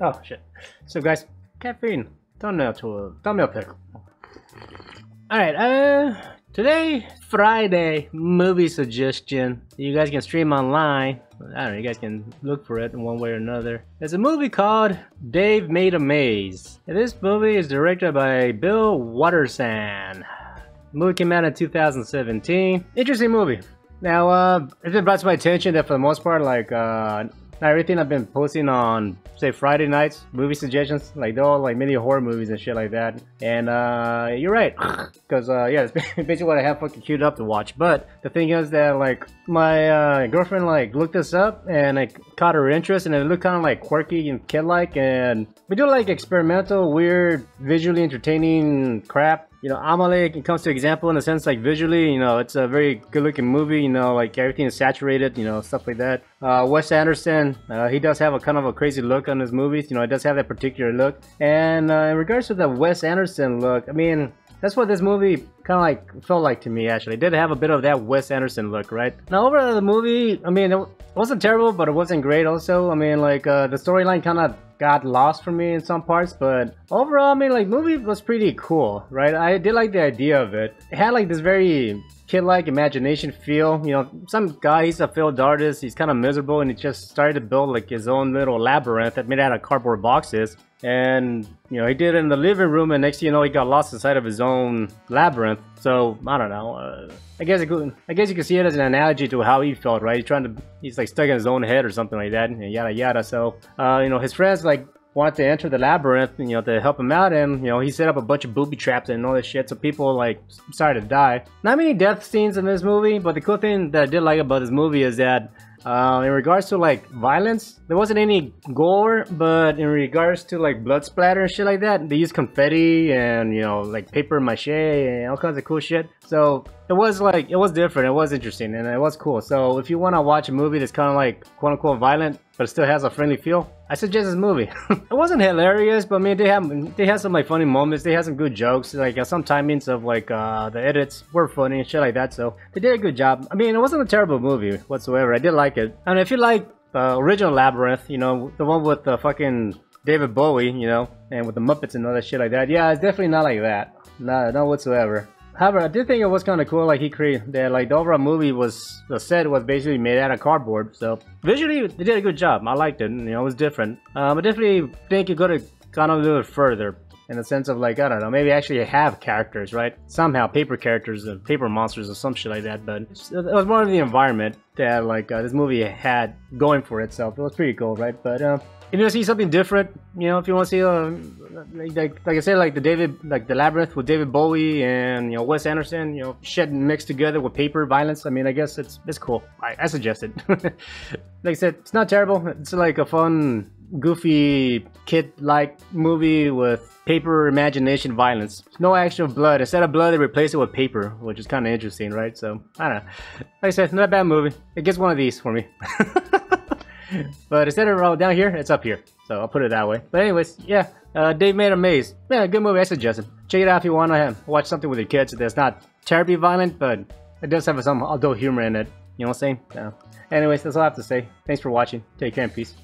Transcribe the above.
Oh shit. So guys, caffeine. Thumbnail pick. Alright, today, Friday, movie suggestion. You guys can stream online. I don't know, you guys can look for it in one way or another. It's a movie called Dave Made a Maze. And this movie is directed by Bill Watterson. The movie came out in 2017. Interesting movie. Now, it's been brought to my attention that for the most part, like, everything I've been posting on, say, Friday nights, movie suggestions, like, they're all, like, many horror movies and shit like that. And, you're right. Because, yeah, it's basically what I have fucking queued up to watch. But the thing is that, like, my girlfriend, like, looked this up and, like, caught her interest. And it looked kind of, like, quirky and kid-like. And we do, like, experimental, weird, visually entertaining crap. You know, Amelie comes to example in the sense, like, visually, you know, it's a very good-looking movie, you know, like, everything is saturated, you know, stuff like that. Wes Anderson, he does have a kind of a crazy look on his movies, you know, it does have that particular look. And in regards to the Wes Anderson look, I mean, that's what this movie kind of like felt like to me, actually. It did have a bit of that Wes Anderson look, right? Now, overall, the movie, I mean, it wasn't terrible, but it wasn't great also. I mean, like, the storyline kind of got lost for me in some parts, but overall, I mean, like, movie was pretty cool, right? I did like the idea of it. It had, like, this very kid-like imagination feel. You know, some guy, he's a field artist, he's kind of miserable, and he just started to build, like, his own little labyrinth that made out of cardboard boxes. And, you know, he did it in the living room, and next thing you know, he got lost inside of his own labyrinth. So, I don't know, I guess you could see it as an analogy to how he felt, right? He's like stuck in his own head or something like that, and yada yada. So, you know, his friends, like, wanted to enter the labyrinth, you know, to help him out, and, you know, he set up a bunch of booby traps and all this shit, so people, like, started to die. Not many death scenes in this movie, but the cool thing that I did like about this movie is that, in regards to, like, violence, there wasn't any gore, but in regards to, like, blood splatter and shit like that, they used confetti and, you know, like, paper mache and all kinds of cool shit. So it was, like, it was different, it was interesting, and it was cool. So if you want to watch a movie that's kind of, like, quote-unquote violent, but it still has a friendly feel, I suggest this movie. It wasn't hilarious, but I mean, they had some, like, funny moments. They had some good jokes, like, some timings of, like, the edits were funny and shit like that, so they did a good job. I mean, it wasn't a terrible movie whatsoever. I did like it. And if you like the original Labyrinth, you know, the one with the fucking David Bowie, you know, and with the Muppets and all that shit like that, yeah, it's definitely not like that. Not whatsoever. However, I did think it was kind of cool, like, he created that, like, the overall movie was, the set was basically made out of cardboard, so visually they did a good job. I liked it, you know, it was different. I definitely think you could have gone a little further in the sense of, like, I don't know, maybe actually have characters, right? Somehow paper characters and paper monsters or some shit like that, but it was more of the environment that, like, this movie had going for itself. It was pretty cool, right? But if you want to see something different, you know, if you want to see, like I said, like the Labyrinth with David Bowie and, you know, Wes Anderson, you know, shit mixed together with paper violence, I mean, I guess it's cool. I suggest it. Like I said, it's not terrible. It's like a fun, goofy, kid-like movie with paper imagination violence. No actual blood. Instead of blood, they replace it with paper, which is kind of interesting, right? So, I don't know. Like I said, not a bad movie. It gets one of these for me. But instead of down here, it's up here. So I'll put it that way. But anyways, yeah, Dave Made a Maze. Yeah, good movie, I suggest it. Check it out if you want to watch something with your kids that's not terribly violent, but it does have some adult humor in it. You know what I'm saying? Anyways, that's all I have to say. Thanks for watching. Take care and peace.